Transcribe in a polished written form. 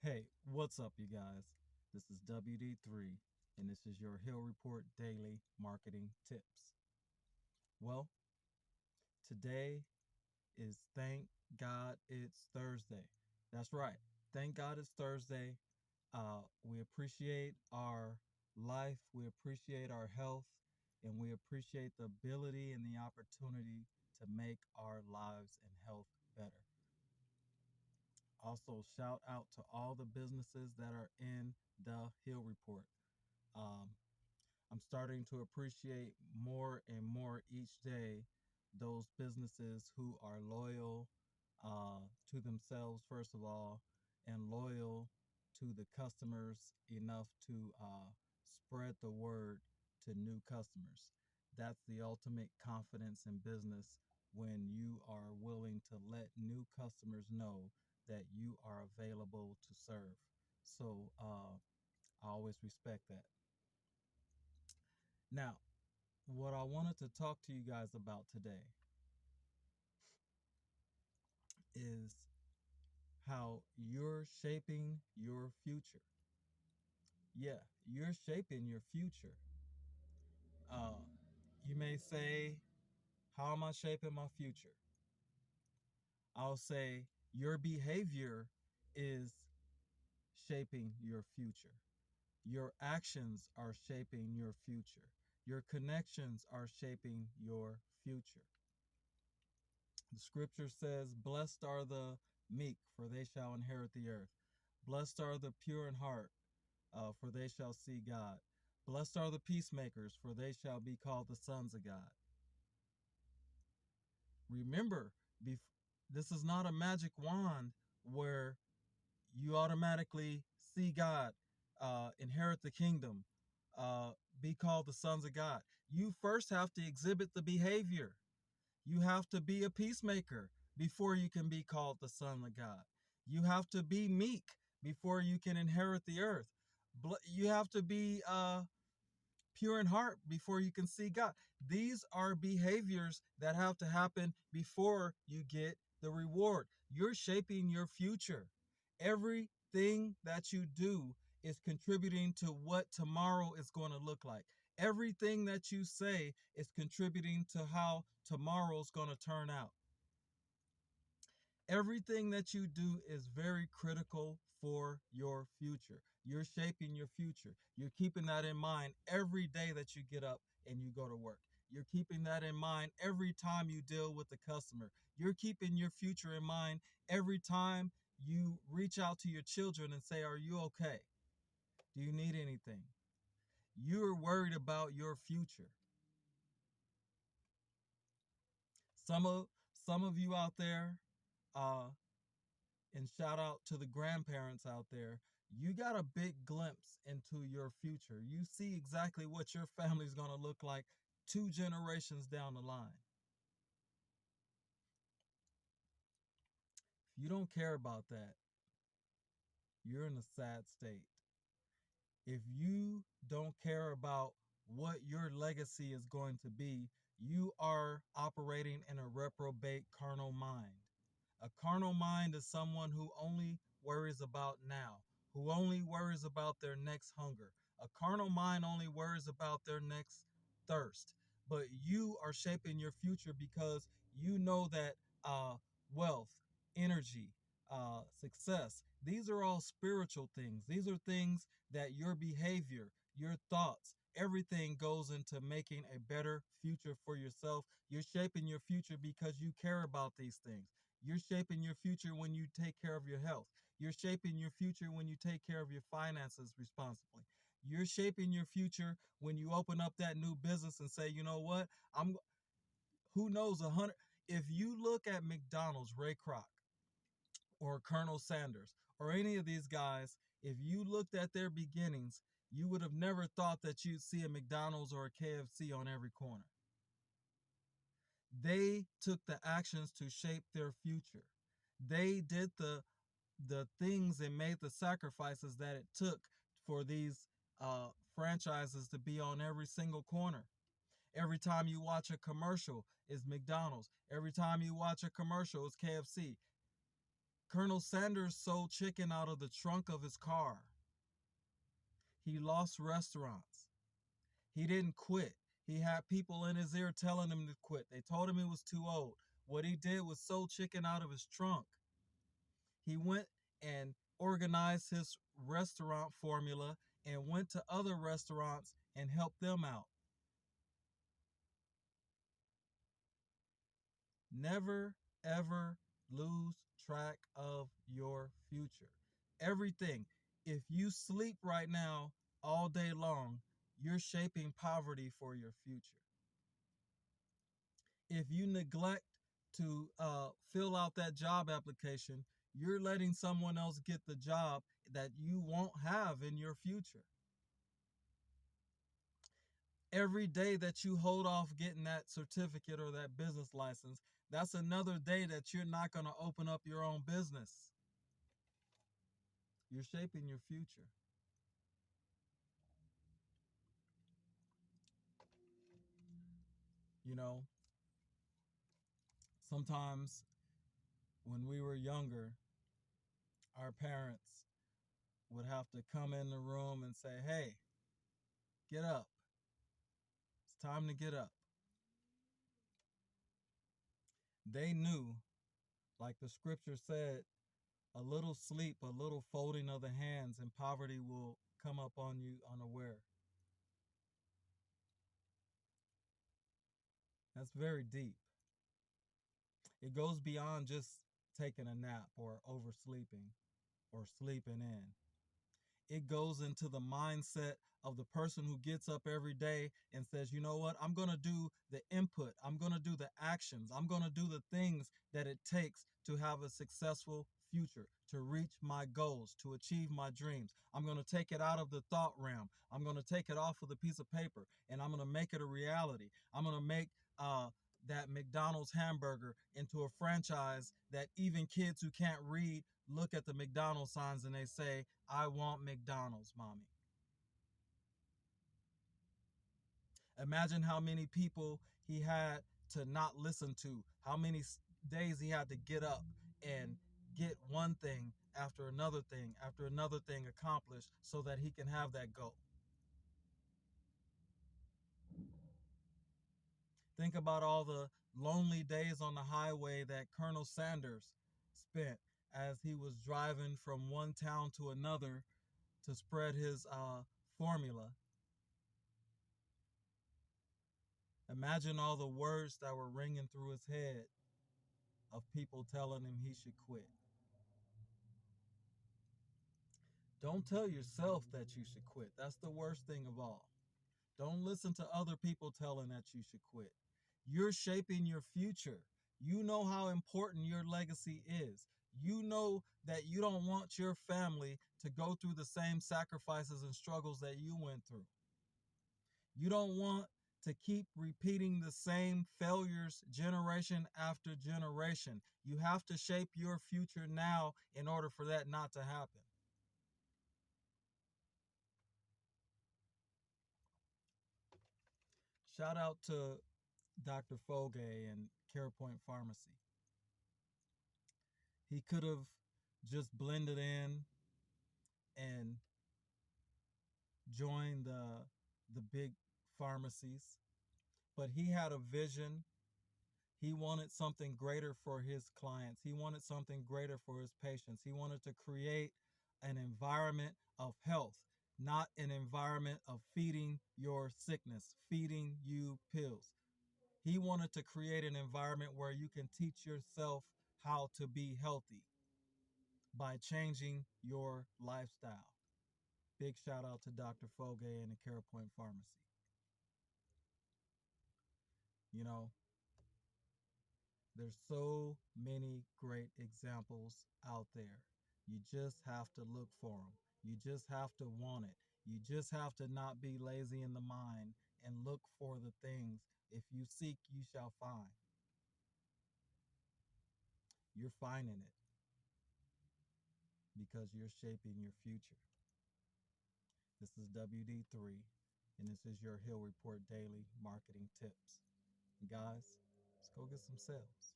Hey, what's up, you guys? This is WD3, and this is your Hill Report Daily Marketing Tips. Well, today is Thank God It's Thursday. That's right. Thank God it's Thursday. We appreciate our life, we appreciate our health, and we appreciate the ability and the opportunity to make our lives and health better. Also, shout out to all the businesses that are in the Hill Report. Um, I'm starting to appreciate more and more each day those businesses who are loyal to themselves, first of all, and loyal to the customers enough to spread the word to new customers. That's the ultimate confidence in business when you are willing to let new customers know that you are available to serve. So I always respect that. Now, what I wanted to talk to you guys about today is how you're shaping your future. Yeah, you're shaping your future. Uh, you may say, how am I shaping my future? I'll say, your behavior is shaping your future. Your actions are shaping your future. Your connections are shaping your future. The scripture says, blessed are the meek, for they shall inherit the earth. Blessed are the pure in heart, for they shall see God. Blessed are the peacemakers, for they shall be called the sons of God. Remember, this is not a magic wand where you automatically see God, inherit the kingdom, uh, be called the sons of God. You first have to exhibit the behavior. You have to be a peacemaker before you can be called the son of God. You have to be meek before you can inherit the earth. You have to be pure in heart before you can see God. These are behaviors that have to happen before you get the reward. You're shaping your future. Everything that you do is contributing to what tomorrow is going to look like. Everything that you say is contributing to how tomorrow's going to turn out. Everything that you do is very critical for your future. You're shaping your future. You're keeping that in mind every day that you get up and you go to work. You're keeping that in mind every time you deal with the customer. You're keeping your future in mind every time you reach out to your children and say, are you okay? Do you need anything? You're worried about your future. Some of some of you out there, uh, and shout out to the grandparents out there. You got a big glimpse into your future. You see exactly what your family's going to look like 2 generations down the line. If you don't care about that, you're in a sad state. If you don't care about what your legacy is going to be, you are operating in a reprobate carnal mind. A carnal mind is someone who only worries about now, who only worries about their next hunger. A carnal mind only worries about their next thirst. But you are shaping your future because you know that wealth, energy, success, these are all spiritual things. These are things that your behavior, your thoughts, everything goes into making a better future for yourself. You're shaping your future because you care about these things. You're shaping your future when you take care of your health. You're shaping your future when you take care of your finances responsibly. You're shaping your future when you open up that new business and say, you know what? I'm who knows 100. If you look at McDonald's, Ray Kroc, or Colonel Sanders, or any of these guys, if you looked at their beginnings, you would have never thought that you'd see a McDonald's or a KFC on every corner. They took the actions to shape their future. They did the things and made the sacrifices that it took for these franchises to be on every single corner. Every time you watch a commercial is McDonald's. Every time you watch a commercial is KFC. Colonel Sanders sold chicken out of the trunk of his car. He lost restaurants. He didn't quit. He had people in his ear telling him to quit. They told him he was too old. What he did was sold chicken out of his trunk. He went and organized his restaurant formula and went to other restaurants and helped them out. Never, ever lose track of your future. Everything. If you sleep right now all day long, you're shaping poverty for your future. If you neglect to fill out that job application, you're letting someone else get the job that you won't have in your future. Every day that you hold off getting that certificate or that business license, that's another day that you're not going to open up your own business. You're shaping your future. You know, sometimes when we were younger, our parents would have to come in the room and say, "Hey, get up. It's time to get up." They knew, like the scripture said, a little sleep, a little folding of the hands, and poverty will come up on you unaware. That's very deep. It goes beyond just taking a nap or oversleeping or sleeping in. It goes into the mindset of the person who gets up every day and says, you know what, I'm going to do the input, I'm going to do the actions, I'm going to do the things that it takes to have a successful future, to reach my goals, to achieve my dreams. I'm going to take it out of the thought realm. I'm going to take it off of the piece of paper and I'm going to make it a reality. I'm going to make that McDonald's hamburger into a franchise that even kids who can't read look at the McDonald's signs and they say, I want McDonald's, mommy. Imagine how many people he had to not listen to, how many days he had to get up and get one thing after another thing accomplished so that he can have that goal. Think about all the lonely days on the highway that Colonel Sanders spent as he was driving from one town to another to spread his formula. Imagine all the words that were ringing through his head of people telling him he should quit. Don't tell yourself that you should quit. That's the worst thing of all. Don't listen to other people telling that you should quit. You're shaping your future. You know how important your legacy is. You know that you don't want your family to go through the same sacrifices and struggles that you went through. You don't want to keep repeating the same failures generation after generation. You have to shape your future now in order for that not to happen. Shout out to Dr. Foge and CarePoint Pharmacy. He could have just blended in and joined the big pharmacies, but he had a vision. He wanted something greater for his clients. He wanted something greater for his patients. He wanted to create an environment of health, not an environment of feeding your sickness, feeding you pills. He wanted to create an environment where you can teach yourself how to be healthy by changing your lifestyle. Big shout out to Dr. Foge and the CarePoint Pharmacy. You know, there's so many great examples out there. You just have to look for them. You just have to want it. You just have to not be lazy in the mind and look for the things. If you seek, you shall find. You're finding it because you're shaping your future. This is WD3, and this is your Hill Report Daily Marketing Tips. Guys, let's go get some sales.